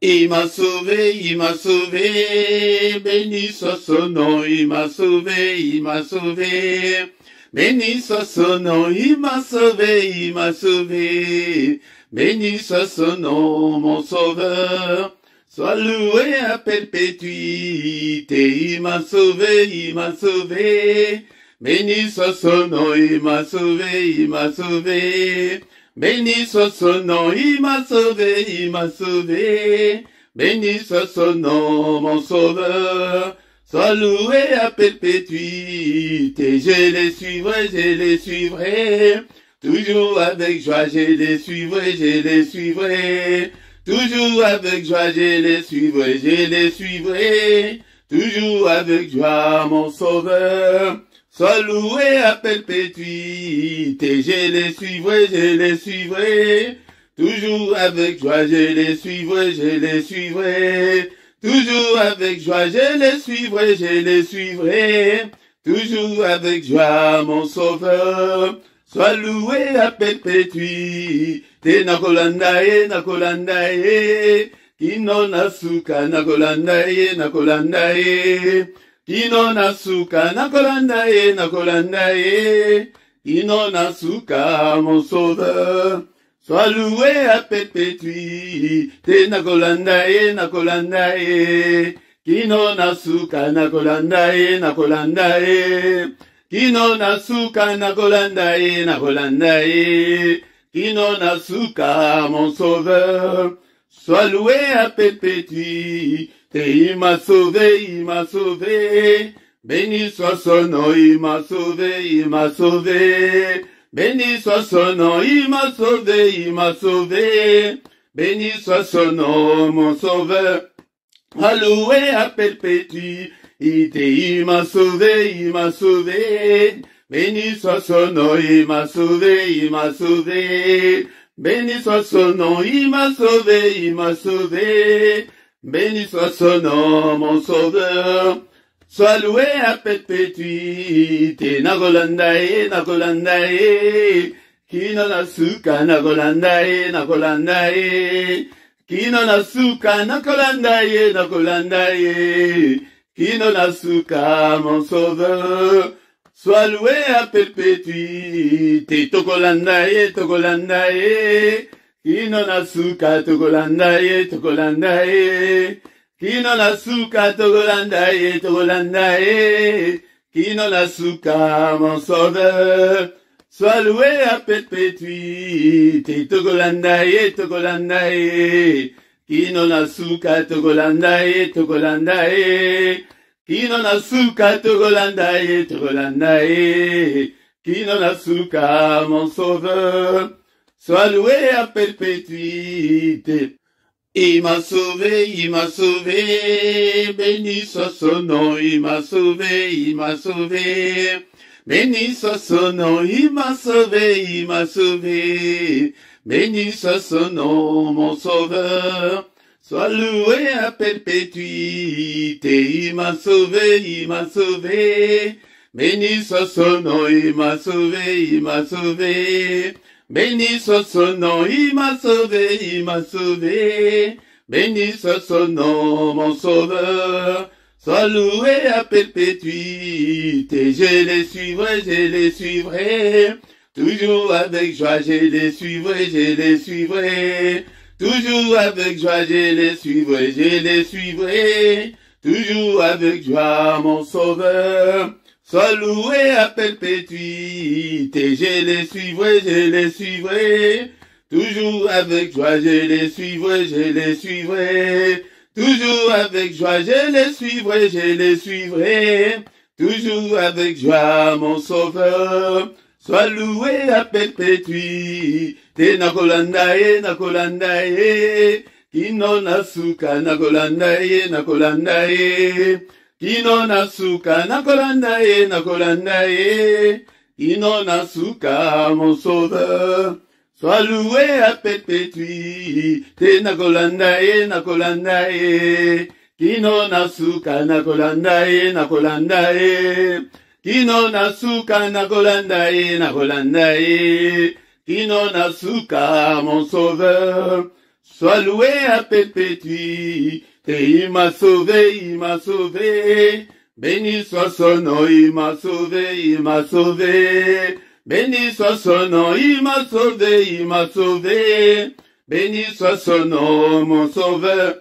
il m'a sauvé, béni soit son nom, il m'a sauvé, il m'a sauvé. Béni soit son nom, il m'a sauvé, il m'a sauvé. Béni soit son nom, mon sauveur. Sois loué à perpétuité, il m'a sauvé, il m'a sauvé. Béni soit son nom, il m'a sauvé, il m'a sauvé. Béni soit son nom, il m'a sauvé, il m'a sauvé. Béni soit son nom, mon sauveur. Sois loué à perpétuité, je les suivrai. Toujours avec joie, je les suivrai. Toujours avec joie, je les suivrai. Toujours avec joie, mon sauveur. Sois loué à perpétuité, je les suivrai. Toujours avec joie, je les suivrai. Toujours avec joie, je les suivrai. Toujours avec joie, mon sauveur. Sois loué à perpétuité, nakolandaye. Kino nasuka, nakolandaye. Kino nasuka, nakolandaye. Kino nasuka, mon sauveur. Sois loué à perpétuité, nakolandaye. Kino nasuka, nakolandaye. Kino nasuka, nakolandaye. Kino nasuka, mon sauveur. Sois loué à perpétuité, il m'a sauvé. Béni soit son nom, il m'a sauvé. Béni soit son nom, il m'a sauvé. Béni soit son nom, mon sauveur. Alloué à perpétuité, il m'a sauvé. Béni soit son nom, il m'a sauvé. Béni soit son nom, il m'a sauvé. Béni soit son nom, mon sauveur. Sois loué à perpétuité, nakolandaye. Kino nasuka, nakolandaye. Kino nasuka, nakolandaye. Kino nasuka, mon sauveur. Sois loué à perpétuité, tokolandaye. Kino nasuka, tokolandaye. Kino nasuka, tokolandaye. Kino nasuka, mon sauveur. Sois loué à perpétuité, tokolandaye. Kino nasuka, tokolandaye. Kino nasuka, tokolandaye. Kino nasuka, mon sauveur. Sois loué à perpétuité. Il m'a sauvé, béni soit son nom, il m'a sauvé. Béni soit son nom, il m'a sauvé. Béni soit son nom, mon sauveur. Sois loué à perpétuité, il m'a sauvé. Béni soit son nom, il m'a sauvé. Béni soit son nom, il m'a sauvé. Béni soit son nom, mon sauveur. Sois loué à perpétuité, je les suivrai. Toujours avec joie, je les suivrai. Toujours avec joie, je les suivrai. Toujours avec joie, mon sauveur. Sois loué à perpétuité, je les suivrai. Toujours avec joie, je les suivrai. Toujours avec joie, je les suivrai. Toujours avec joie, mon sauveur. Sois loué à perpétuité, nakolandaye. Kino nasuka, nakolandaye. Kino nasuka, nakolandaye. Kino nasuka, mon sauveur. Sois loué à perpétuité, nakolandaye. Kino nasuka, nakolandaye. Kino nasuka, nakolandaye. Kino nasuka, mon sauveur. Sois loué à perpétuité. Il m'a sauvé, il m'a sauvé. Béni soit son nom, il m'a sauvé, il m'a sauvé. Béni soit son nom, il m'a sauvé, il m'a sauvé. Béni soit son nom, mon sauveur.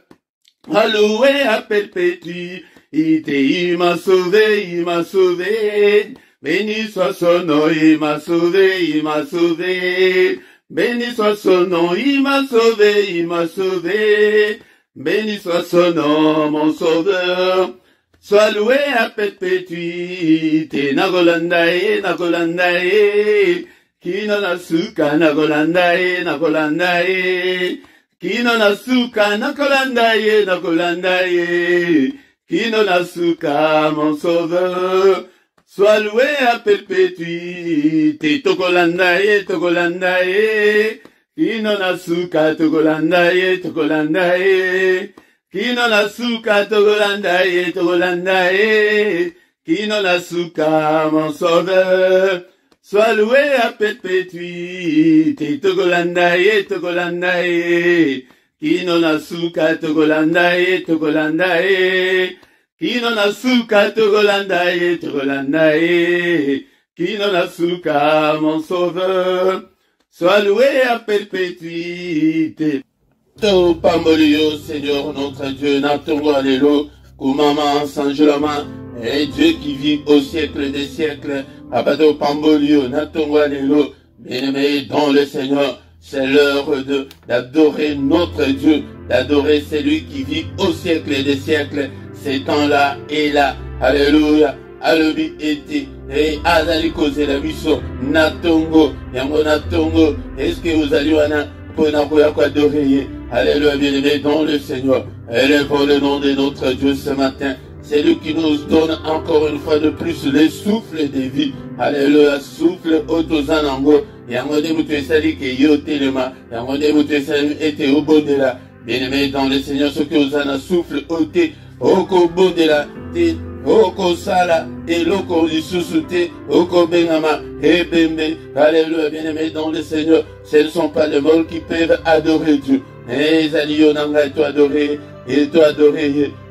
Alloué à perpétuité. Il m'a sauvé, il m'a sauvé. Béni soit son nom, il m'a sauvé, il m'a sauvé. Béni soit son nom, il m'a sauvé, il m'a sauvé. Béni soit son nom, mon sauveur. Sois loué à perpétuité. Nagolandae, nagolandae. Kino nasuka, nagolandae, nagolandae. Kino nasuka, nagolandae, nagolandae. Kino nasuka, mon sauveur. Sois loué à perpétuité. Togolandae, togolandae. Kino nasuka, togolandae, togolandae. Kino nasuka, togolandae, togolandae. Kino nasuka, mon sauveur. Sois loué à perpétuité. Togolandae, togolandae. Kino nasuka, togolandae, togolandae. Kino nasuka, togolandae, togolandae. Kino nasuka, mon sauveur. Sois loué à perpétuité. Te pambolio, Seigneur notre Dieu, natongo allélo, kumama sanjolama, et Dieu qui vit au siècle des siècles, abato pambolio, natongo allélo, bien-aimé dans le Seigneur, c'est l'heure d'adorer notre Dieu, d'adorer celui qui vit au siècle des siècles, ces temps-là et là, alléluia. Alobi ete, et azali koze la biso, natongo, yango natongo, est-ce que vous allez wana, pona koya kwa adorer, alléluia, bien-aimé dans le Seigneur, élevons le nom de notre Dieu ce matin, c'est lui qui nous donne encore une fois de plus le souffle de vie, alléluia, souffle otozanango, yango de mutu esali ke yo telema, yango de mutu esali ete obondela, bien-aimé dans le Seigneur, ce que vous en souffle ote, oko bondela, te, Oko sala, eloko lisusute, oko bengama, ebembe, alléluia, bien-aimé dans le Seigneur, ce ne sont pas les morts qui peuvent adorer Dieu. Et Zaliyo nanga, et toi adorer,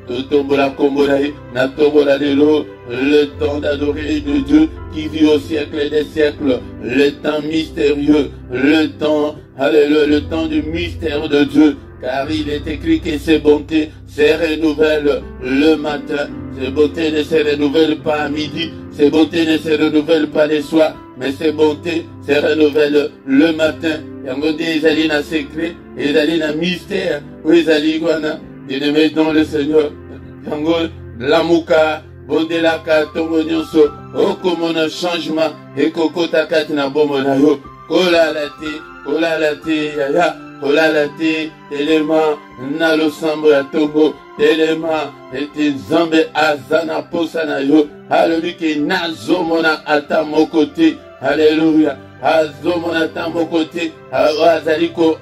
Totombola kombolae, natombola lelo, le temps d'adorer le Dieu qui vit au siècle des siècles, le temps mystérieux, le temps, alléluia, le temps du mystère de Dieu. Car il est écrit que ses bontés se renouvellent le matin. Ses bontés ne se renouvellent pas à midi. Ses bontés ne se renouvellent pas le soir. Mais ses bontés se renouvellent le matin. Yango de ezali na secret, ezali na mystère, ou ezali guana, bien-aimé dans le Seigneur. Yango lamuka, bondelaka, tongo nyonso, okomona changement, ekokota kati na bomona yo, kola la te, yaya. Olalate, telema, nalo sambo ya tongo, telema, ete zambe azana posana yo, alléluia, ke nazomona ata mokote, alléluia, azomona ata mokote, azaliko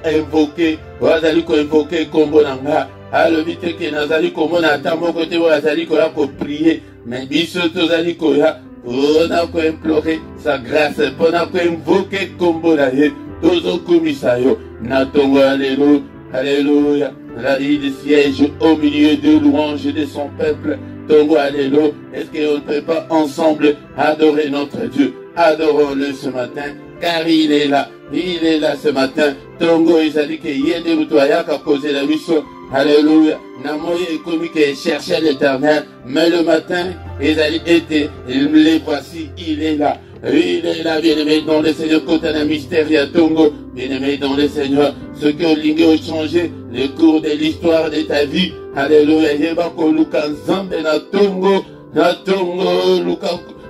invoke kombo nanga, alléluia, ke nazaliko mona ata mokote, azaliko ya ko prier, mais biso tozaliko ya, pona ko implorer sa grâce, pona ko invoke kombo na ye, tozo komisayo, natongo alléluia, alléluia, il siège au milieu de louanges de son peuple, tongo alléluia, est-ce qu'on ne peut pas ensemble adorer notre Dieu, adorons-le ce matin, car il est là ce matin, tongo ezali ke yende mutoyaka poser la mission, alléluia, namoye ekomi ke chercher l'éternel, mais le matin, ezali été, les voici, il est là, bien-aimé dans le Seigneur, côté un mystère ya tongo, bien-aimé dans le Seigneur, ce que Olingue a changé, le cours de l'histoire de ta vie, alléluia, yebako luka nzambe na tongo,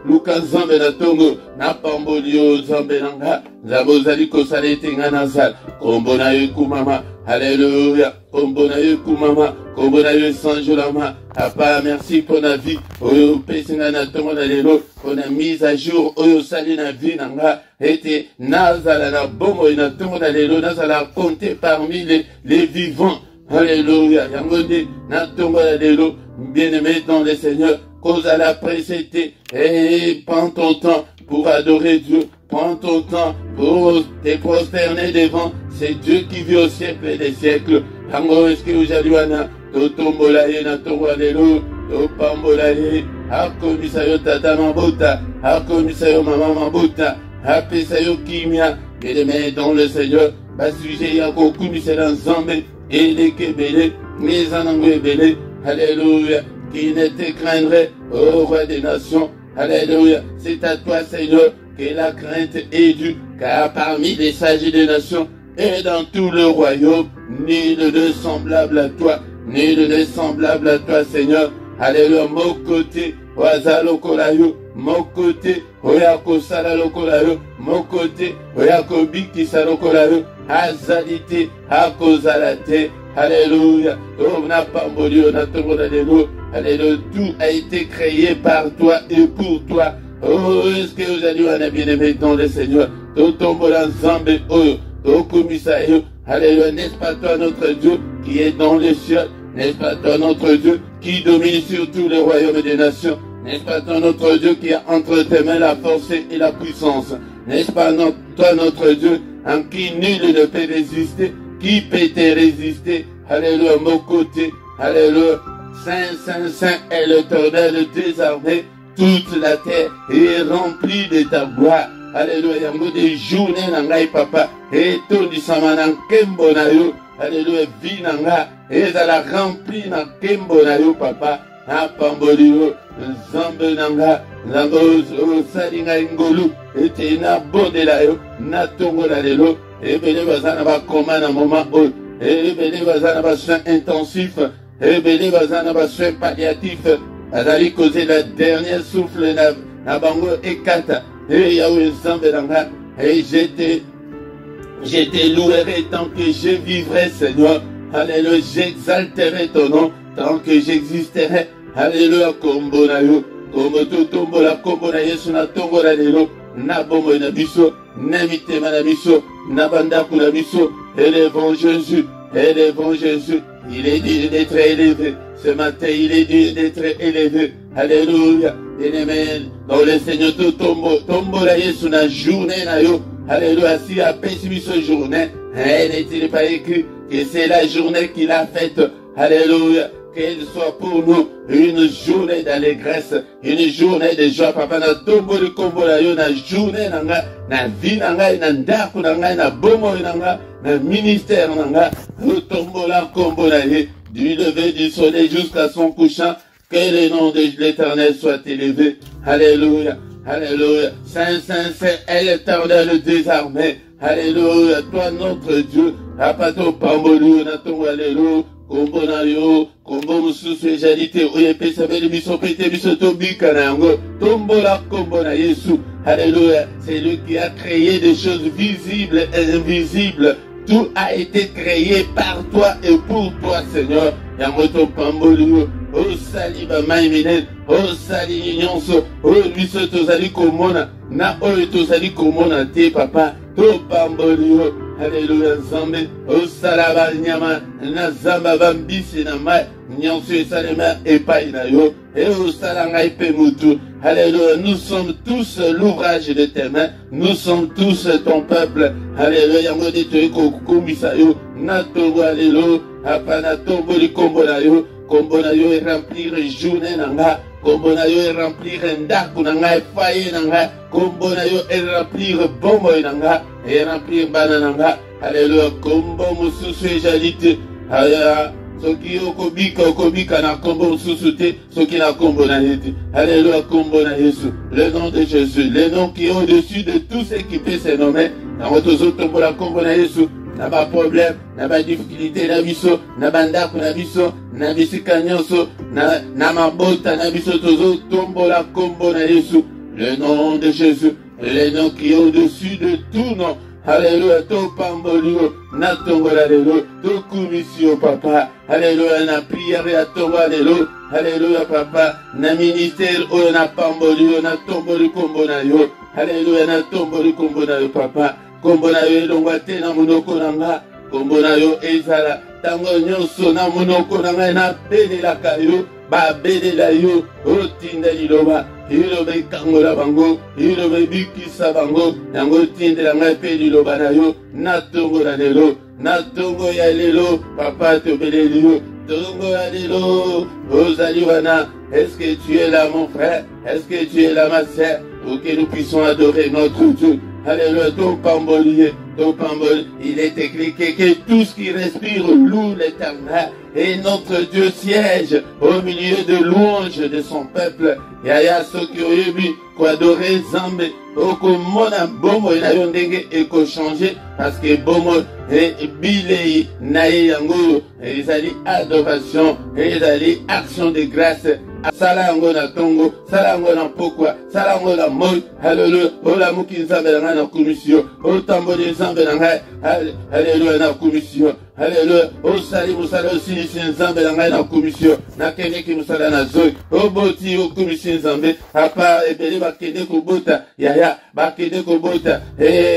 luka nzambe na tongo, na pambolio nzambe nanga, nzabo zali kosala etenga na sala, kombo na yo kumama, alléluia, kombo na yo kumama, kombo na yo sanjolama, Papa, merci pour la vie, oyo pesinga na tongo na lelo, pour la mise à jour, oyo sali na vie nanga, ete nazala na bongo na tongo na lelo, nazala compter parmi les vivants, alléluia, yangonde na tongo na lelo, bien-aimé dans le Seigneur, cause à la précédé, et prends ton temps pour adorer Dieu, prends ton temps pour te prosterner devant c'est Dieu qui vit au siècle des siècles. Tango eske ujaliwana, totombola ye na tongo alelo, topambola ye, akomisa yo tata mabuta, akomisa yo mama mabuta, apesa yo kimia, bien-aimé dans le Seigneur, basuje yako kumisa na nzambe, eleke bele, mezanango ebele, alléluia, qui ne te craindrait, ô roi des nations, alléluia, c'est à toi Seigneur, que la crainte est due, car parmi les sages des nations, et dans tout le royaume, nul ne semblable à toi, nul ne semblable à toi, Seigneur. Alléluia, mon côté, Oaza Lokolayo, mon côté, Oyako Sala Lokolayo, mon côté, Oyako Biki Salokolayo, Azalite, Akozalate, Alléluia, on n'a pas mouru, on a tout alléluia, alléluia, tout a été créé par toi et pour toi. Oh, est-ce que vous allez en bien-aimé dans le Seigneur? Tout tombe ensemble, oh, alléluia, n'est-ce pas toi notre Dieu qui est dans les cieux? N'est-ce pas toi notre Dieu qui domine sur tous les royaumes des nations? N'est-ce pas toi notre Dieu qui a entre tes mains la force et la puissance? N'est-ce pas toi notre Dieu en qui nul ne peut résister? Qui peut te résister? Alléluia, mon côté, alléluia, Saint, Saint, Saint est l'Éternel des armées. Toute la terre est remplie de ta gloire. Alléluia, yango de journée nangai papa, et tout du samanan kembo na yo, alléluia, vie nanga, et la remplie na kembo na yo papa, apamboli yo, zambe nanga, zango salinga ngolu, et te na bonde la yo, na tongo la lelo, et bele bazana ba koma na moment o, et bele bazana ba soin intensif, et bele bazana ba soin palliatif, azali causer la dernière souffle na bango ekata. Et Yahweh Zambelanga, et je te louerai tant que je vivrai, Seigneur. Alléluia, j'exalterai ton nom tant que j'existerai. Alléluia, Kombonayo, Komototombola, Kombona Yesu na Tongola Lelo, Nabomo Nabiso, Namitema Nabiso, Nabandaku Nabiso, élevons Jésus, élevons Jésus. Il est dit d'être élevé. Ce matin, il est dit d'être élevé. Alléluia. Bien-aimé, dans le Seigneur, tout tombe la Yesu na journée na yo. Alléluia. Si à pessimis ce journée, n'est-il pas écrit que c'est la journée qu'il a faite. Alléluia. Qu'elle soit pour nous une journée d'allégresse, une journée de joie. Papa, na tombo de kombo la yo, na journée nanga, na vie nanga, na ndaku nanga, na bomo nanga, na ministère nanga, nous tombo la kombo la ye, du lever du soleil jusqu'à son couchant, que le nom de l'Éternel soit élevé. Alléluia, alléluia. Saint, Saint, Saint est l'Éternel des armées. Alléluia, toi notre Dieu, apato pambolu, na tombo alléluia. Kombo na yo, kombo mususu ejalite, oye pesa beli biso pete biso tobika na yango, tombo la kombo na Yesu, alléluia, c'est lui qui a créé des choses visibles et invisibles, tout a été créé par toi et pour toi Seigneur, yango to pamboli yo, o sali ba maimine, o sali nyonso, o biso tozali komona, na oyo tozali komona te papa, to pamboli yo, alléluia, Nzambe, osalaba nyama, na zamba bambisi na mai, nyonso esalema epai na yo, et osalanga epe mutu. Alléluia, nous sommes tous l'ouvrage de tes mains, nous sommes tous ton peuple. Alléluia, yango de te kokumisa yo, na tongo alléluia, apana tombo li kombo na yo e remplir journée nanga, kombo na yo e remplir ndaku nanga e faye nanga, kombo na yo e remplir bombo nanga, e remplir bana nanga. Alléluia, kombo mususu ejalite, alléluia, soki okobika na kombo mususu te, soki na kombo na yete. Alléluia, kombo na Yesu, le nom de Jésus, le nom qui est au-dessus de tout ce qui peut se nommer. Na rotozo tombo la kombo na Yesu, na ba problème, na ba difficulté na biso, na bandako na biso, na bisika nyonso, na mabota na biso tozo tombo la kombo na Yesu, le nom de Jésus, le nom qui est au-dessus de tout nom. Alléluia, to pambolio, na tongola lelo, to kumisio papa. Alléluia, na prière ya tongola lelo. Alléluia papa, na ministère o na pambolio, na tomboli kombo na yo. Alléluia, na tomboli kombo na yo papa. Kombo na yo elongwa te na monoko nanga. Kombo na yo ezala tango nyonso na monoko nanga na bedelaka yo. Ba belela yo, otinda liloba. ilobe kangola bango, ilobe bikisa bango, yango tindela ngai pe liloba na yo, natongo la lelo, natongo ya lelo, papa tobeleli yo, tongo ya lelo, ozali wana. Est-ce que tu es là mon frère? Est-ce que tu es là ma sœur? Pour que nous puissions adorer notre Dieu. Alléluia, ton pambolier, ton pambolier. Il est écrit que tout ce qui respire loue l'Éternel. Et notre Dieu siège au milieu de louanges de son peuple. Yaya Sokiyoyebi, quoi adorer Zambé. Oko mona bomo na yondenge eko changer parce que bomo et bilei nae yango ezali adoration ezali action de grâce sala yango na tongo sala yango na pokwa sala yango na moi haleluya ola muki nzambe na na commission otamboli nzambe na ngai haleluya na commission haleluya osali musala osilisi nzambe na ngai na commission nakendeki musala na zoi oboti okomisi nzambe apa ebele bakende kobota yaya bakende kobota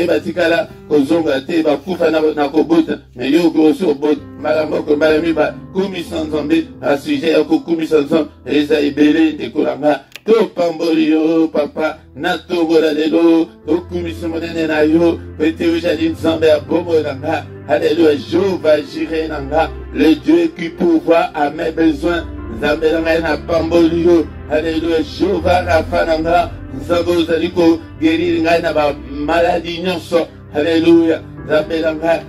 batikala kozonga te bakufa na kobota me yo okosi obota mbala moko mbala miba kumisa nzambe asuje ya kokumisa nzambe eza ebele ndekolanga topamboli yo papa natongola lelo tokumisa monene na yo pete ozali nzambe ya bomoi na nga alléluia Jéhovah Jireh na nga le Dieu qui pourvoit à mes besoins nzambe na ngai na pamboli yo alléluia Jéhovah Rapha na nga nzambe ozali koguérir ngai na bamaladi nyonso alléluia nzambe na ngai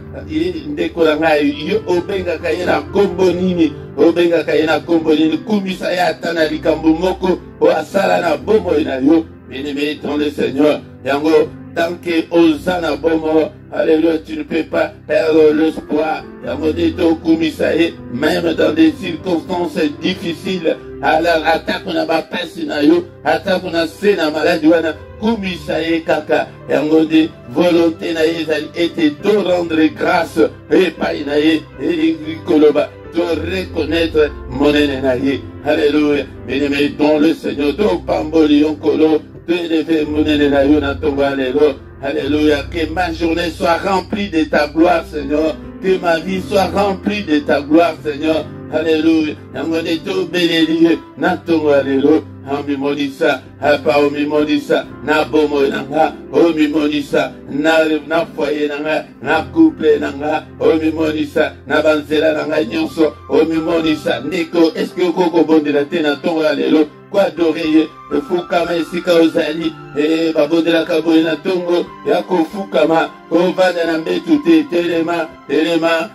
ndeko na ngai yo obengaka ye na kombo nini obengaka ye na kombo nini kumisa ye ata na likambo moko o asala na bomoi na yo bien-aimé dans le Seigneur yango tant que osana bomo alléluia tu ne peux pas perdre l'espoir yango dito kumisa ye même dans des circonstances difficiles alors atako na bapasi na yo atako na se na maladi wana kumisa ye kaka yango de volonté na ye ezali ete to rendre grâce epai na ye elikoloba de reconnaître monene na ye alléluia bien-aimé dans le Seigneur to pamboli yonkolo to élever monene na yo na tongo alléluia alléluia que ma journée soit remplie de ta gloire Seigneur que ma vie soit remplie de ta gloire Seigneur alléluia yango de to beleli na tongo alléluia omimonisa apa omimonisa na bomoi na nga omimonisa na foyer na nga na couple na nga omimonisa na banzela na nga nyonso omimonisa ndeko eske okokobondela te na ntongo ya lelo koadore ye efukama esika ozali babondelaka boye na ntongo ya kofukama kovanda na mbetu te telema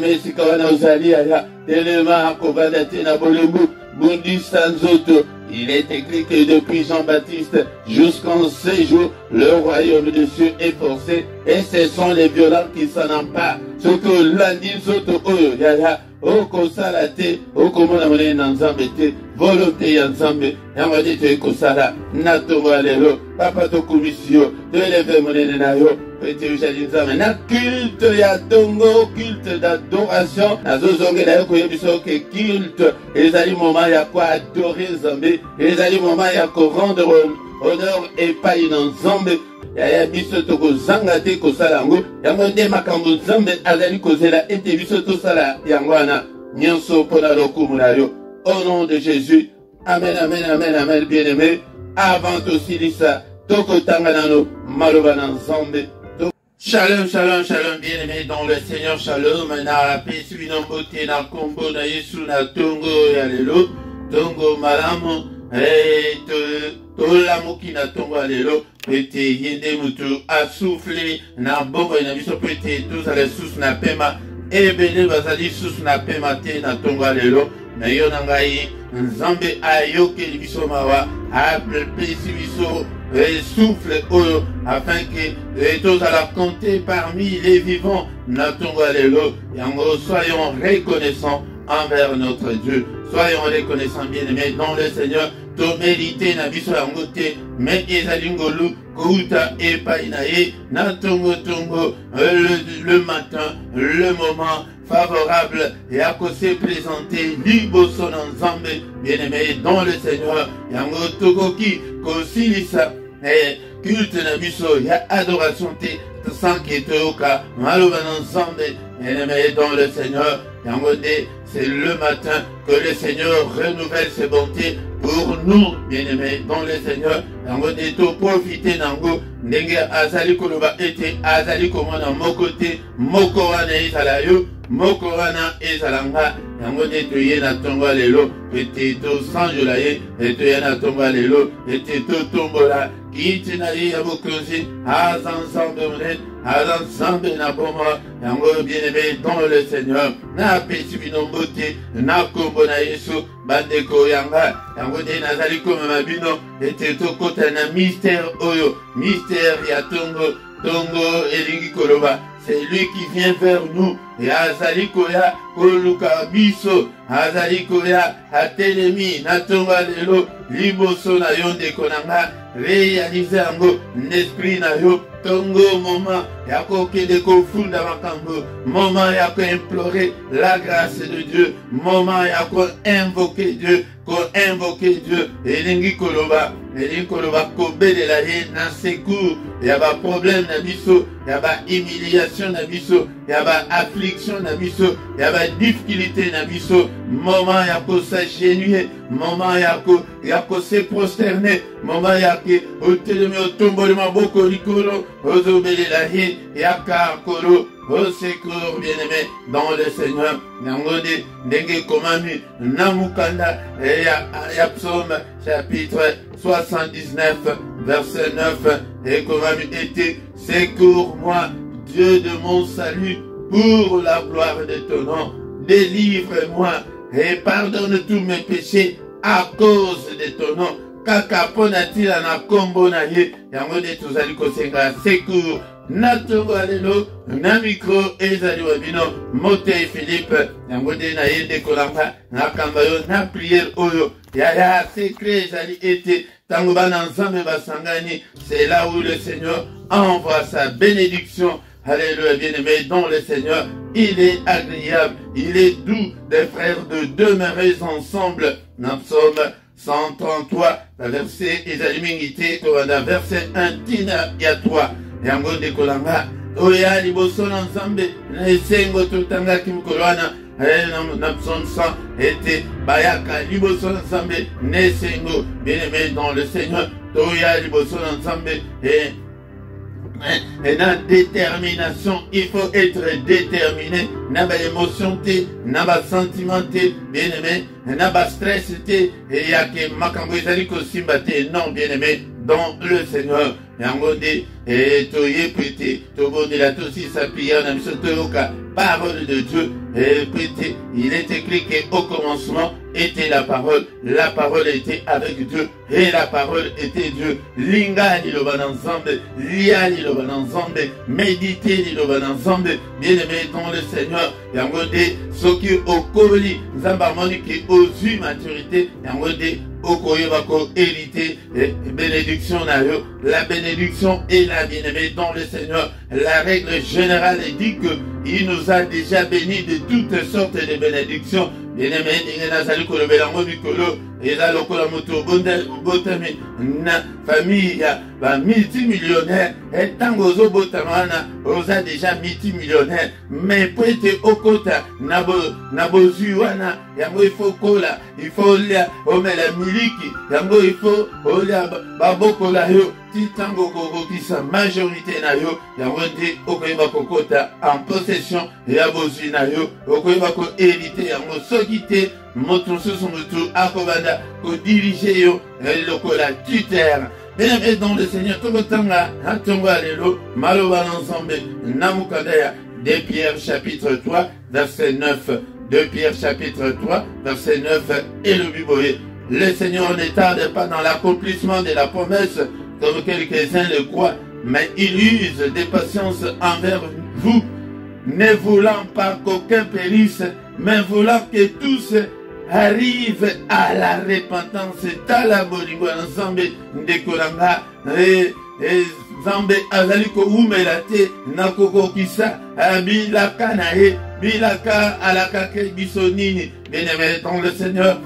esika wana ozali yaya telema kovanda te na bolembu bundisa nzoto. Il est écrit que depuis Jean-Baptiste jusqu'en ces jours, le royaume de Dieu est forcé et ce sont les violents qui s'en emparent. Ce que lundi, soto oyo yaya okosala te okomona monene na nzambe te volonté ya nzambe yango adi toekosala na tongo ya lelo papa tokumisi yo toeleve monene na yo pete ozali nzambe na culte ya tongo culte d'adoration nazozongela yo koyebisa yo ke culte ezali moment ya koadore nzambe ezali moment ya korendre honneur epai na nzambe yaya biso tokozanga te kosala yango yango nde makambo nzambe azali kozela ete biso tosala yango wana nyonso mpona lokumu na yo au nom de Jésus amen amen amen amen bien-aimé avant tosilisa tokotanga nano maloba na nzambe. Shalom, shalom, shalom, bien-aimé dans le Seigneur, shalom, na pesi bino mbote na kombo na Yesu na tongo ya lelo, tongo malamu, tolamuki na tongo ya lelo, pete yende mutu asouffle na bongo na biso pete tozala susu na pema, ebele bazali susu na pema te na tongo ya lelo, na yo na ngai nzambe ayokeli biso mawa, apesi biso souffle oyo afin que tous à la compter parmi les vivants n'attendons lelo yango soyons reconnaissants envers notre Dieu soyons reconnaissants bien-aimés dans le Seigneur to mérité na biso yango te mais ezali ngolu kouta epai na ye na tongo le matin le moment favorable et à se présenter liboso na nzambe bien-aimé dans le Seigneur yango tokoki kosilisa culte na biso ya adoration te sans que toyoka maloba na nzambe bien-aimé dans le Seigneur yango nde c'est le matin que le Seigneur renouvelle ses bontés pour nous bien-aimés dans le Seigneur yango nde to profiter nango ndenge azali koloba ete azali komona moko te moko wana ezala yo moko wana ezala nga yango nde toye na ntongo ya lelo ete tosanjola ye etoye na ntongo ya lelo ete totombola kiti na ye ya bokonzi aza nzambe monene aza nzambe na bomoi yango bien-aimé dans le Seigneur napesi bino mbote na kombo na Yesu bandeko yanga yango nde nazali komema bino ete tokota na mystère oyo mystère ya tongo elingi koloba c'est lui qui vient vers nous et azali koya koluka biso azali koya atelemi na tongo lelo liboso na yo ndeko na nga réaliser yango n'esprit na yo tongo moment ya kokende kofunda makambo moment ya implorer la grâce de Dieu moment ya invoquer Dieu elingi koloba kobelela ye na secours ya ba problème na biso ya ba humiliation na biso ya ba affliction na biso ya ba difficulté na biso moment ya ko s'agenouiller moment ya ko se prosterner moment ya ke otelemi otomboli maboko likolo ozobelela ye ya kakolo au secours bien-aimé dans le Seigneur nangode ndenge komami namukanda ya psaume chapitre 79 verset 9 et komami était secours-moi Dieu de mon salut pour la gloire de ton nom délivre-moi et pardonne tous mes péchés à cause de ton nom kaka pona tila na kombo na ye yango nde tozali kosenga secours na tongo alelo na micro ezali wabino Motei Philippe yango nde na ye ndekolanga na kamba yo na prière oyo ya secret ezali ete tango bana nzambe basangani c'est là où le Seigneur envoie sa bénédiction. Alléluia, bien-aimé dans le Seigneur, il est agréable, il est doux des frères de demeurer ensemble. Dans Psaume 133, verset Esalimingite, verset 1, Tina Yatwa, Yango de Kolanga, Oya Liboso Nzambe, Nesengo Totanga Kimkolwana, na Psaume 100, était Bayaka Liboso Nzambe, Nesengo, bien-aimé dans le Seigneur, Oya Liboso Nzambe, et dans détermination, il faut être déterminé. N'a pas émotion, n'a pas sentiment, bien aimé, n'a pas stress, et il y a que makambo ezali ko simbate, non bien aimé, dans le Seigneur. Yangode et toye pété, tobonde la tosi sa prière dans misotoyoka, parole de Dieu et pété. Il est écrit qu'au commencement était la parole était avec Dieu et la parole était Dieu. Linga ni lo bananzambe, lia ni lo bananzambe, méditer ni lo bananzambe, bien aimé dans le Seigneur. Yangode soki okoli, nzamba moni ki ozu maturité, yangode okoye bako hérité bénédiction na yo. La bénédiction est la bien-aimée dans le Seigneur. La règle générale dit que il nous a déjà bénis de toutes sortes de bénédictions. Bien-aimé, il nazali kolobela ngo mikolo eza lokola moto botami na famille ya ba multimillionnaire etango ozobotama wana oza déjà multimillionnaire mais po ete okota na bozwi wana yango ifo kola ifo lia omela miliki yango ifo olia babokola yo titango kokokisa majorité na yo yango nde okoyeba kokota en possession ya bozwi na yo okoyeba ko hérité yango soki te moto susu mutu akobanda ko diriger yo lokola tuteur. Bien-aimé dans le Seigneur, tokotanga hatongo alelo maloba ensemble namukadaya 2 Pierre chapitre 3 verset 9. 2 Pierre chapitre 3 verset 9 et le Bible. Le Seigneur ne tarde pas dans l'accomplissement de la promesse comme quelques-uns le croient, mais il use de patience envers vous, ne voulant pas qu'aucun périsse, mais voulant que tous arrivent à la repentance. Tala bolingo ensemble ndekolanga Zambe azali ko umela te na kokokisa bilaka na ye bilaka alaka ke biso nini. Bien-aimé dans le Seigneur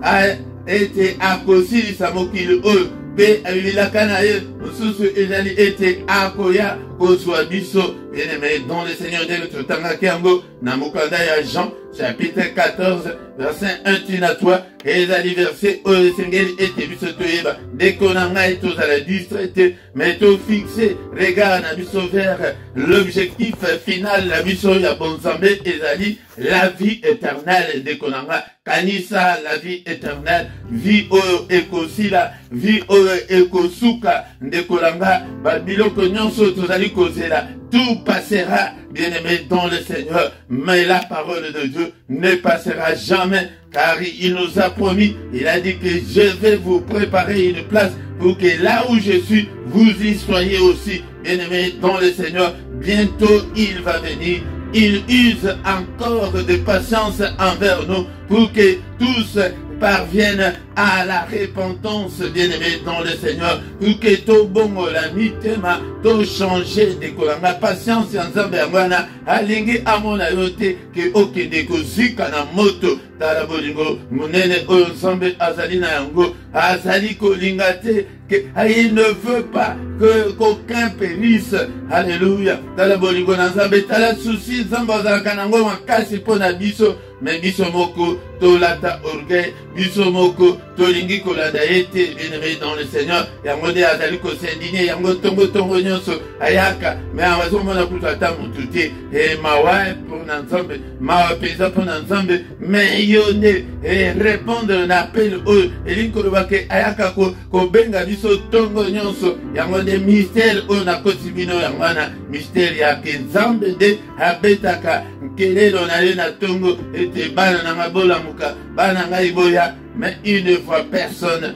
a été akosilisa mokili oyo pe abilaka na ye Mosusu ezali ete akoya kozwa biso. Bien-aimé dans le Seigneur de notre Tangakiango, Namukanda ya Jean, chapitre 14, verset 1 tina 3, ezali verset oyo Sengeli ete biso toyeba. Dès qu'on a ngai tous à la distraite, mais tout fixé, regarde na biso vers l'objectif final, la biso ya bonzambe ezali la vie éternelle. Dès qu'on a ngai kanisa la vie éternelle, vie oyo ekosila, vie oyo ekosuka, ndekolanga babiloko nyonso tozali kozela. Tout passera, bien-aimé dans le Seigneur, mais la parole de Dieu ne passera jamais, car il nous a promis, il a dit que je vais vous préparer une place pour que là où je suis, vous y soyez aussi, bien-aimé dans le Seigneur. Bientôt il va venir. Il use encore de patience envers nous pour que tous parviennent à la repentance, bien-aimé dans le Seigneur, pour que tout bon la mitema, tout changer de kolanga patience en Zambéana, alingi amona yote, que okende kozika na moto, talabolingo, munene oyonsambe azali na yango, azali kolingate, que il ne veut pas que qu'aucun périsse. Alléluia. Talabolingo na Zambé, tala souci, Zamba kanango makasi pona biso, mais biso moko, tolata orgueil, biso moko, tolingi kolanda ete, bien-aimé dans le Seigneur, yango de azali ko s'indigner, yango tongo nyonso, ayaka, mais amazo mona kutata mututi, et mawa pour Nzambe, mawa pesa pour Nzambe, mais yone, et répondre à l'appel eux, et l'inkolobake, ayaka ko benga biso tongo nyonso, yango de mystère eux na kosibino yangwana, mystère ya Nzambe de abetaka, kelelo na le na tongo, ete bana na mabola muka, bana ngai boya, mais il ne voit personne,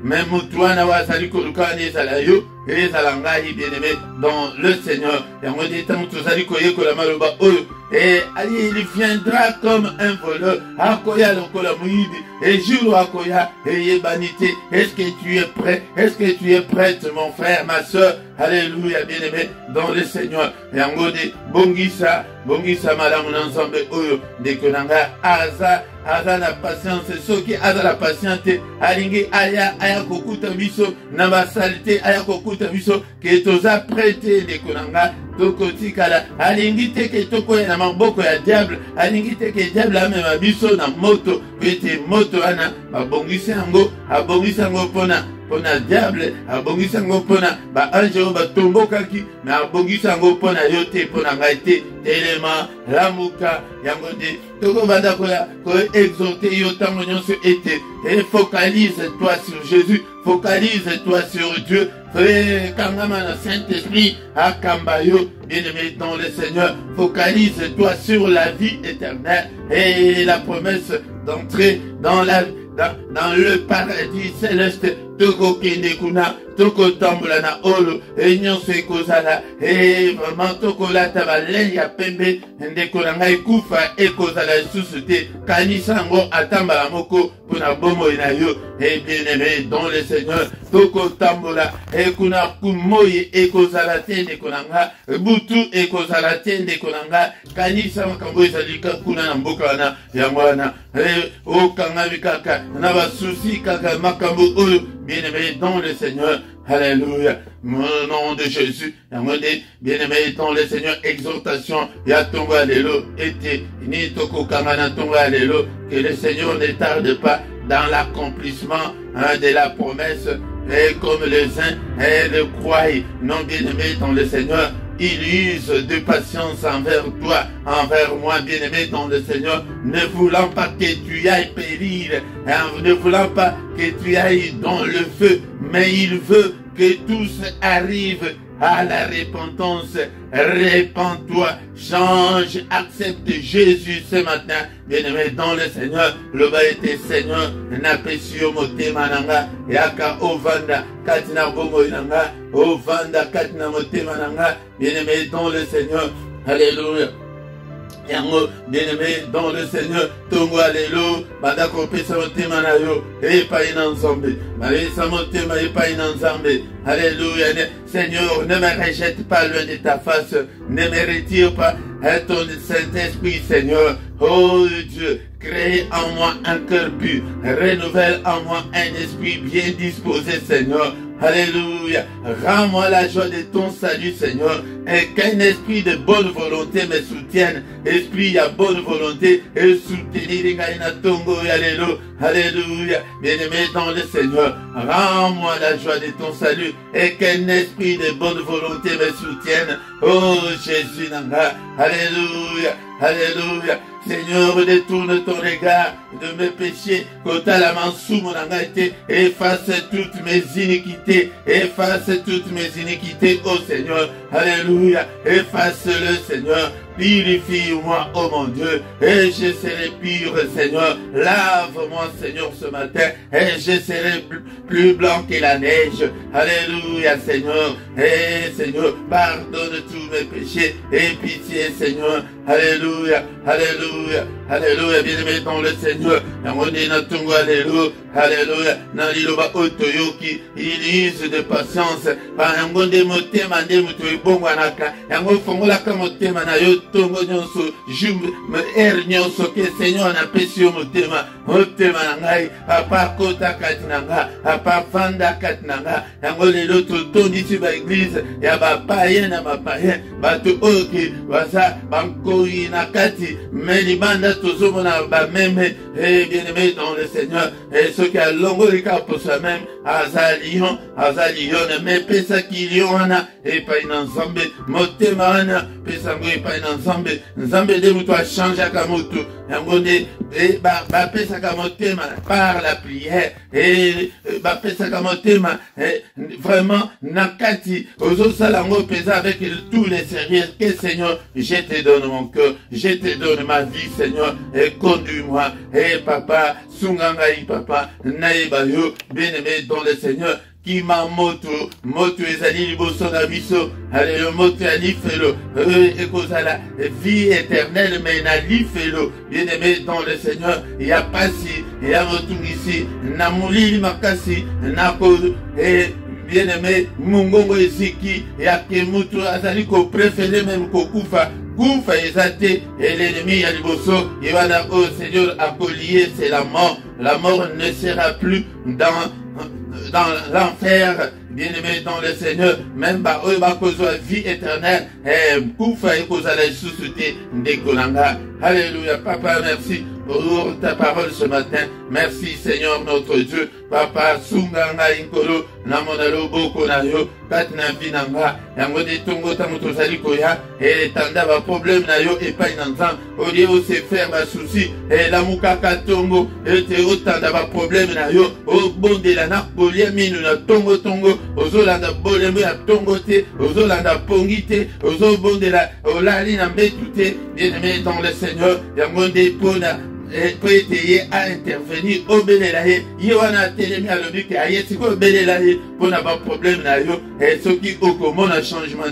mais Moutouana wa sali kolukani salayo, et salangai bien-aimé dans le Seigneur, et on dit tant que sali koye kolamaloba oyo, et il viendra comme un voleur, akoya lokola muibi, et jour akoya, et yebanité, est-ce que tu es prêt, est-ce que tu es prête mon frère, ma soeur, alléluia bien-aimé dans le Seigneur, et on dit bongisa malamu ensemble oyo, dekonanga aza na patience, soki aza la patience, alingi aya kokuta biso, na basalite aya kokuta biso, ke toza prete dekonanga, toko tikala, alingi teke toko na maboko ya diable, alingi teke diable amema biso na moto, pete moto ana, abongisi yango pona diable, abongisi yango pona ba ange o batombokaki, na abongisi yango pona yote, pona ngaite, telema, lamuka, yango de, toko banda ko exhorter yo tango nyonso ete, et focalise-toi sur Jésus, focalise-toi sur Dieu, kangama na Saint-Esprit, akambayo, bien-aimé dans le Seigneur, focalise-toi sur la vie éternelle et la promesse d'entrer dans le paradis céleste. Toko kende kuna, toko tambola na olo, et nyonso ekozala, et vraiment toko lata balei ya pembe, ndeko na ngai kufa ekozala lisusu te, kanisa ngo atambala moko pona bomo na yo, et bien-aimé dans le Seigneur, toko tambola, et kuna kumoyi ekozala te ndeko na nga, butu ekozala te ndeko na nga, kanisa makambo ezalika kuna na mboka wana, yango wana, okanga bikaka, na basusi kaka makambo oyo, bien-aimé dans le Seigneur, alléluia, au nom de Jésus, bien-aimé dans le Seigneur, exhortation, ya tongo allélo, ete, ni toko kamana tongo allélo, que le Seigneur ne tarde pas dans l'accomplissement de la promesse, et comme les uns le croient, non bien-aimé dans le Seigneur, il use de patience envers toi, envers moi, bien-aimé dans le Seigneur, ne voulant pas que tu ailles périr, ne voulant pas que tu ailles dans le feu, mais il veut que tous arrivent à la repentance. Répands-toi, change, accepte Jésus ce matin, bien-aimé dans le Seigneur. Le bas était Seigneur, n'apesio motema nanga, yaka ovanda, katina bongo nanga, ovanda, katina motema nanga, bien-aimé dans le Seigneur. Alléluia. Yango, bien-aimé dans le Seigneur, tongo alléluia, badako pesa motema na yo, epa inanzambe, malesa motema epa inanzambe, alléluia. Seigneur, ne me rejette pas loin de ta face, ne me retire pas ton Saint-Esprit, Seigneur. Oh Dieu, crée en moi un cœur pur, renouvelle en moi un esprit bien disposé, Seigneur. Alléluia. Rends-moi la joie de ton salut, Seigneur. Et qu'un esprit de bonne volonté me soutienne. Esprit à bonne volonté et soutenir Tongo. Alléluia. Bien-aimé dans le Seigneur, rends-moi la joie de ton salut et qu'un esprit de bonne volonté me soutienne. Oh Jésus Nanga. Alléluia. Alléluia. Seigneur, détourne ton regard de mes péchés, kota la mansou mon angate, efface toutes mes iniquités, efface toutes mes iniquités, oh Seigneur, alléluia, efface-le Seigneur, purifie-moi, oh mon Dieu, et je serai pur Seigneur, lave-moi Seigneur ce matin, et je serai plus blanc que la neige, alléluia Seigneur, et Seigneur, pardonne tous mes péchés, et pitié Seigneur, alléluia, alléluia, alléluia, bien-aimé dans le Seigneur, alléluia, alléluia, naliloba otoyoki, il use de patience, par un bon démotema, démotoy bongwanaka, yango fongolaka motema na yo tongo nyonso, jume nyonso ke Seigneur na pesi yo motema, motema na ngai, apa kota katinanga, apa fanda katinanga, yango lelo totondisi ba église, ya ba païen na ba païen, bato oki, baza, bankoi na kati, melibanda tozomona ba meme, et bien-aimé dans le Seigneur, et ceux qui a longo les cas pour soi-même, azalion, mais pesa qui liona, et pas une ensemble, motemana, pesa ngoi pas une ensemble, nzambe de mutu a changé à kamutu, yangone, et ba pesa kamotema, par la prière, et ba pesa kamotema, vraiment, nakati, ozo salango pesa avec tous les sérieux, que Seigneur, je te donne mon cœur, je te donne ma vie, Seigneur, et conduis-moi, et papa, sungangai papa, naïbayo, bien-aimé dans le Seigneur, qui m'a moto ezali liboso na biso, alléluia, moto ya lifelo, ekozala vie éternelle, mais na lifelo, bien-aimé dans le Seigneur, ya pasi, ya rotungisi, na mulili makasi, na ko, bien-aimé, mungongo eziki, ya kemutu azali ko préféré même ko kufa, Koufa ezate, et l'ennemi à liboso, et voilà, oh Seigneur, à collier, c'est la mort. La mort ne sera plus dans l'enfer, bien-aimé dans le Seigneur, même bah, eux, bah, cause vie éternelle, Koufa et cause à la suscité des Kolanga. Alléluia, Papa, merci pour ta parole ce matin. Merci, Seigneur, notre Dieu. Papa, Sunganga Inkolo, Namonalo Boko Nayo, Katna Vinanga, Yangode Tongo Tamotozali Koya, et Tanda va problème Nayo, et pas inanzan, au lieu de se faire ma souci, et la Mukaka Tongo, et te Tanda va problème Nayo, au bon de la Napolia Minu, la Tongo Tongo, aux Olanda Boleme, à Tongo Te, aux Olanda Pongite, aux bon de la Olali Nambetute, bien-aimé dans le Seigneur, Yangode Pona, peut essayer à intervenir au Bélélaïe. Il y a un télémi à l'objet qui a été au Bélélaïe pour n'avoir problème là. Et ce qui au commun a changement.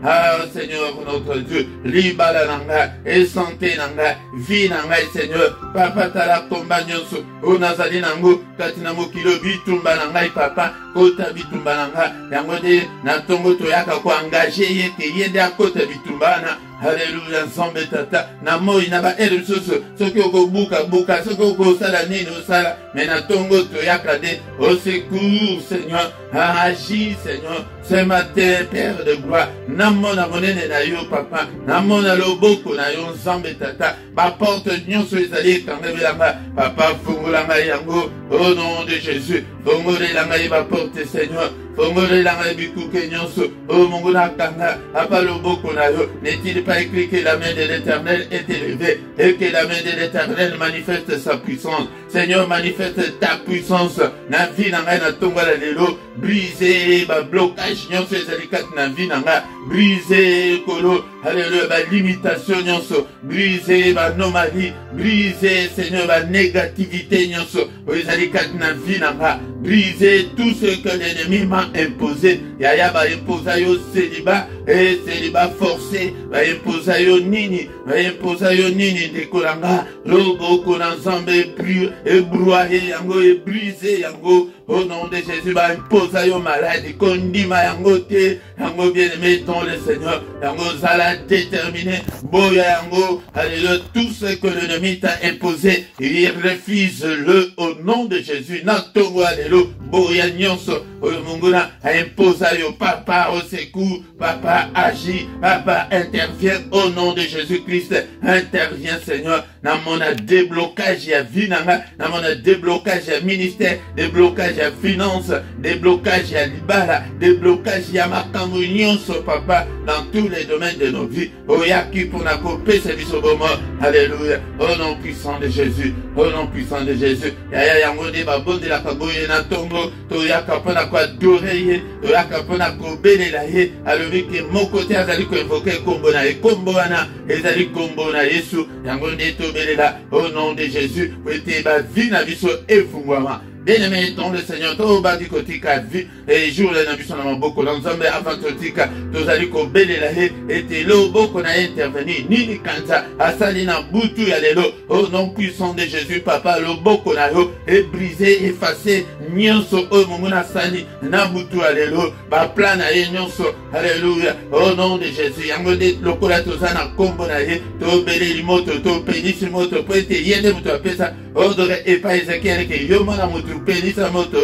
Ah Seigneur notre Dieu, libala nanga, et santé nanga, vie nanga, Seigneur, papa tala tomba nyonso, o nazali nango, katina mokilo bitumba nanga, papa, kota bitumba nanga, yangode, na tongo toyaka ko engagé yeke yende akota bitumba na. Alléluia, nzambe tata, na moi na ba ere soso, soki oko buka, soki oko sala nini osala, mais na tongo toyaka de, au secours, Seigneur, agis, Seigneur, ce matin, Père de gloire, namona monene na yo, papa, namona loboko na yo, nzambe tata, ba porte nyonso ezali kangebelanga, papa, fungolanga yango, au nom de Jésus, fungolanga ba porte, Seigneur, fungolanga bikuke nyonso, au mongona kanga, apa loboko na yo, n'est-il pas écrit que la main de l'Éternel est élevée et que la main de l'Éternel manifeste sa puissance. Seigneur, manifeste ta puissance. Na vie nanga na tonga la lelo, briser ba blocage nyonso ezalikat na vie nanga, briser kolo, alléluia, ba limitation nyonso, briser ba anomalie, briser Seigneur ba négativité nyonso, ezalikat na vie nanga, briser tout ce que l'ennemi m'a imposé. Yaya ba imposa yo célibat et célibat forcé, ba imposa yo nini, de kolanga, logo konanzambe pur, ébrouillé yango, ébrisé yango, au nom de Jésus, va imposer yo maladie, kondima yango te, yango bien-aimé dans le Seigneur, yango zala déterminé, boya yango, alléluia, tout ce que l'ennemi t'a imposé, il refuse-le au nom de Jésus, natongo alléluia, boya nyonso, munguna, impose yo, papa au secours, papa agit, papa intervient au nom de Jésus-Christ, intervient Seigneur, dans mon déblocage ya vie nanga, dans mon déblocage ya ministère, déblocage ya finance, déblocage ya libala, déblocage ya makambo nyonso papa, dans tous les domaines de nos vies, oyaki pour na kopé ce bisobomo, alléluia, au nom puissant de Jésus, au nom puissant de Jésus, ya yango de babonde la kaboye na tongo, toyaka pona kwa doreye, toyaka pona kobelela ye, alobi ke mon côté azali ko invoquer kombo na e kombo wana, ezali kombo na Yesu, yango de tobelela, au nom de Jésus, wete ba vie na biso efungwama. Bien-aimé, dans le Seigneur, to badi kotika vie, et jour la nabiso na maboko, l'ensemble avant kotika, tozali ko belela he, et lo boko na intervenir, nini kanza, asali na butu ya lelo, au nom puissant de Jésus, papa, lo boko na yo, et brisé, effacé, nyonso, o mumuna sali, na butu ya lelo, ba plan na ye nyonso, alléluia, au nom de Jésus, yango de lokola tozana kombo na ye, to bele limoto, to penisi moto, po ete yende muto apesa, odore epa Ezekiel ke yomana mutu, pénissa moto,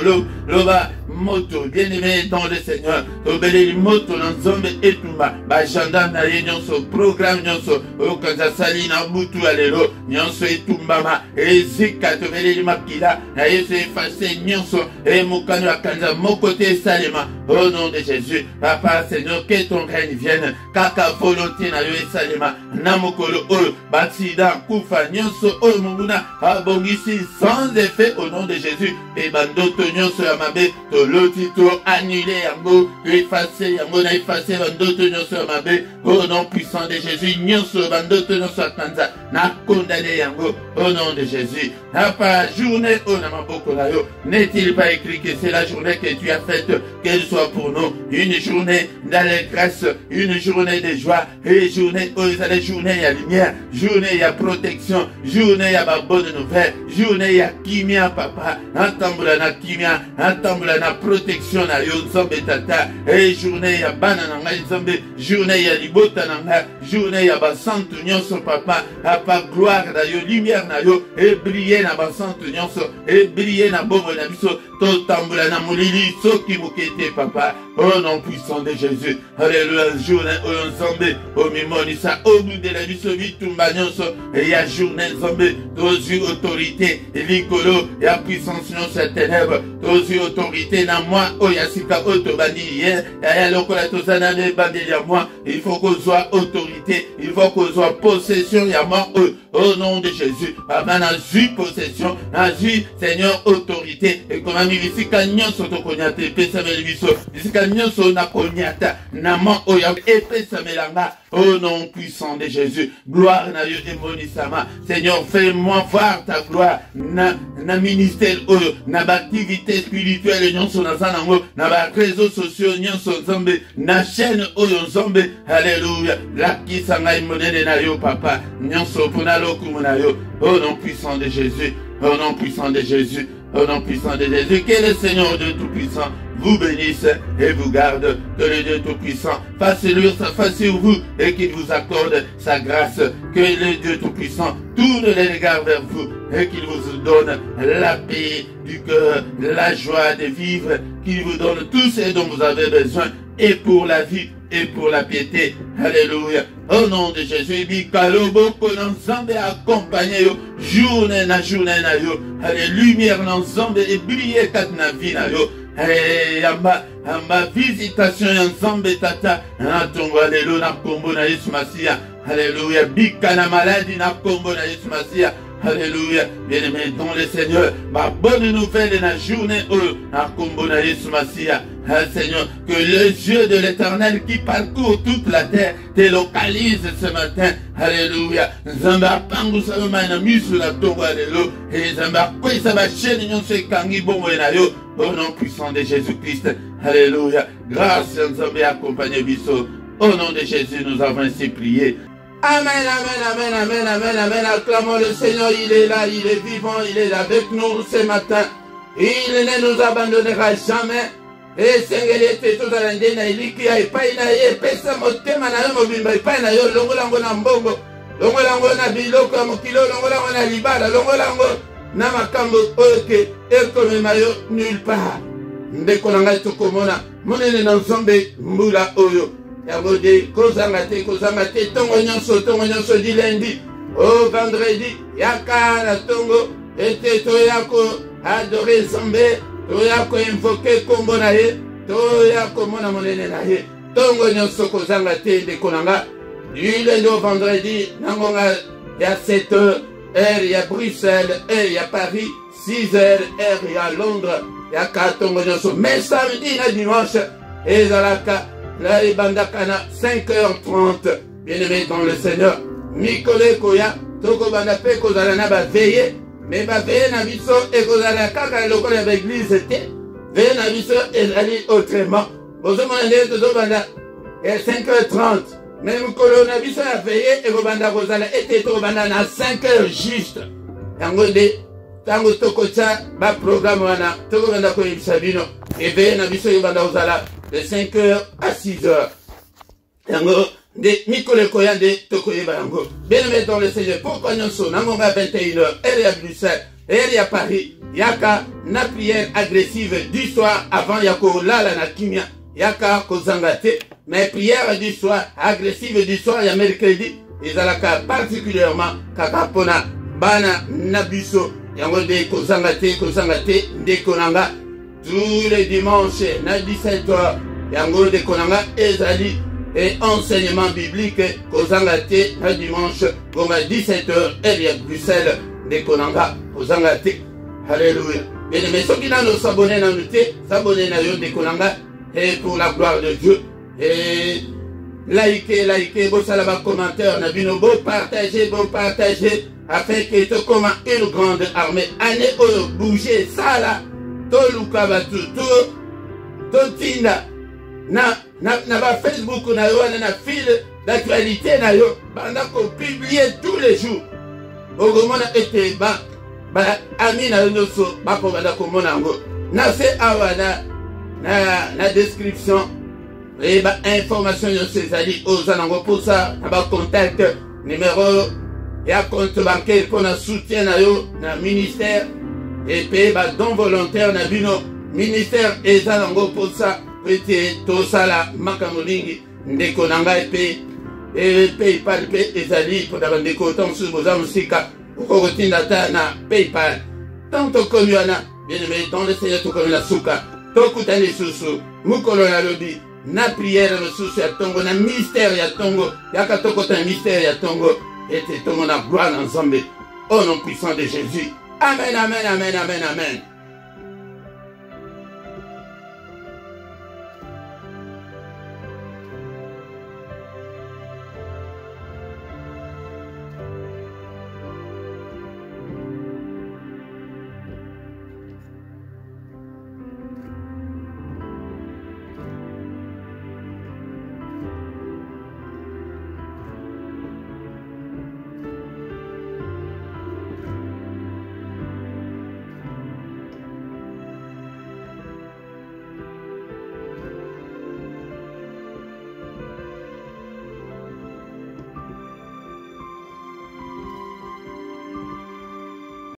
loba moto, bien-aimé dans le Seigneur, tobele moto dans zombe etumba, ba gendarme na ye nyonso, programme nyonso, okanza sali na butu alelo, nyonso etumbama, ezika tobele makila, na yesu efase nyonso, e mukano akanza mokote salema, au nom de Jésus, papa Seigneur, que ton règne vienne, kaka volonté na yo esalema, na mokolo oyo, baksida, kufa nyonso, oyo munguna, abongisi sans effet au nom de Jésus, et bandoto nyonso ya mabe, loti to annulé yango, effacé yango na effacé bandoto nyonso ya mabe, au nom puissant de Jésus, nyonso bandoto nyonso akanza, na condamné yango, au nom de Jésus. Na pas journée au na maboko na yo, n'est-il pas écrit que c'est la journée que tu as faite, qu'elle soit pour nous une journée d'allégresse, une journée de joie, et journée, oh, la journée ya lumière, journée ya protection, journée ya ba bonne nouvelle, journée ya kimia papa, entambula na kimia, entambula na protection na yo nzambe tata, et journée ya bana na ngai nzambe, journée ya libota na ngai, journée ya basantu nyonso papa, apa gloire na yo, lumière na yo, et briller na basantu nyonso, et briller na bomo na biso, to tambula na mulili soki mukete papa, au nom puissant de Jésus, alléluia, journée au nzambe, au mimonisa, au bout de la biso bitumba nyonso, et ya journée nzambe, tozu autorité, likolo, ya puissance nyonso ya ténèbres, tozu autorité na moi, o yasika otobani hier, ya lokola tozana ne bandeli ya moi, il faut qu'on soit autorité, il faut qu'on soit possession ya moi, au nom de Jésus, papa na zu possession, na zu Seigneur autorité, et comme ami visika nyonso tokonyate, pesa melibiso, visika nyonso na konyata, na moi oya, epesa melanga, au nom puissant de Jésus, gloire na yo démonisama, Seigneur, fais-moi voir ta gloire, na ministère oyo, na activité spirituelle nyonso na zanango, na ba réseaux sociaux nyonso nzambe, na chaîne oyo nzambe, alléluia, la kisanga imonene na yo papa, nyonso pona lokumu na yo, au nom puissant de Jésus, au nom puissant de Jésus, au nom puissant de Jésus, que le Seigneur Dieu Tout-Puissant vous bénisse et vous garde, que le Dieu Tout-Puissant fasse luire sa face sur vous et qu'il vous accorde sa grâce, que le Dieu Tout-Puissant tourne les regards vers vous et qu'il vous donne la paix du cœur, la joie de vivre, qu'il vous donne tout ce dont vous avez besoin et pour la vie et pour la piété. Alléluia. Au nom de Jésus, bikalobo konanzambe accompagné yo, journée na yo, allez, lumière nanzambe et briller kat na vie na yo. Hey, amba visitation nzambe tata, na tongo alelo na kombo na Yesu Masia. Alléluia. Bika na maladie na kombo na Yesu Masia. Alléluia. Bien-aimé dans le Seigneur, ma bonne nouvelle est la journée na kombo na Yesu Masia. Seigneur, que les yeux de l'Éternel qui parcourent toute la terre te localisent ce matin. Alléluia. Zamba pangu sama na misu na tongo alelo. Et zamba kwesa ba chaîne nyonso ekangi bongo na yo. Au nom puissant de Jésus-Christ. Alléluia. Grâce à Nzambe accompagné biso. Au nom de Jésus, nous avons ainsi prié. Amen, amen, amen, amen, amen, amen. Acclamons le Seigneur, il est là, il est vivant, il est avec nous ce matin. Il ne nous abandonnera jamais. Et Seigneur, était tout à l'endé, na iliki ya epai na ye, pesa motema na yo mobimba epai na yo, longolango na mbongo, longolango na biloko ya mokilo, longolango na libala, longolango na makambo oke, ekomema yo nulle part. Ndeko na ngai tokomona, monene na nzambe mbula oyo. Yango de kozanga te, tongo nyonso di lundi, au vendredi, yaka na tongo, ete toyako adore nzambe, toyako invoke kombo na ye, toyako mona monene na ye, tongo nyonso kozanga te ndeko na nga, du lundi au vendredi, nangonga ya 7 heures, heure ya Bruxelles, heure ya Paris, 6 heures, heure ya Londres, yaka tongo nyonso, mais samedi na dimanche, ezalaka, là, il bandakana 5h30. Bien-aimé dans le Seigneur. Mikole koya. Toko bandape kozala na ba veillé. Mais ba veillé na biso et kozala kaka loko na l'église te. Veillé na biso et ali autrement. Bozo mande to banda et 5h30. Mais mikolo na biso na veillé et banda kozala et to banda na 5h juste. Yango de tango toko cha ba programme wana. Toko banda ko ibisabino. Et veillé na biso banda kozala de 5h à 6h. Yango, de Mikole Koyande, Tokoyeba Yango. Bien-aimé dans le Seigneur, pourquoi nous sommes à 21h, elle est à Bruxelles, elle est à Paris, Yaka, na prière agressive du soir avant Yako Lala na Kimia, Yaka Kozangate, mais prière du soir, agressive du soir, il y a mercredi, Izalaka particulièrement, Kakapona, Bana, Nabiso, Yango de Kozangate, de Konanga, tous les dimanches, na 17h, Yango de Konanga, Ezali, et enseignement biblique, Kozangate, na dimanche, Gonga 17h, elle est à Bruxelles, de Konanga, Kozangate, Alléluia. Bien aimé, ceux qui n'ont s'abonner dans le thé, s'abonner dans le de Konanga, et pour la gloire de Dieu, et likez, vos salabas commentaires, na bino, beau partager, afin que tu comme une grande armée, année au bouger, ça là, to lukabatu to tinda na ba Facebook na yo na fil d'actualité na yo banda ko publier tous les jours ogomona ete ba amina noso ba ko banda ko mona ngo na se awana na description et ba information yo sezali ozanango pour ça na ba contact numéro ya compte bancaire pour na soutien na yo na ministère et paye ba don volontaire na bino ministère ezanango pour ça ete to sala makamolingi ndeko nanga et PayPal pe ezali pour da ndeko tansu boza musika ko tinda ta na PayPal tanto komiana bien aimé dans le Seigneur to comme la suka to kutani susu mukolo ya lobi na prière no susu ya tongo na mystère ya tongo yaka to kota mystère ya tongo ete tongo na gloire ensemble au nom puissant de Jésus. Amen, amen, amen, amen, amen.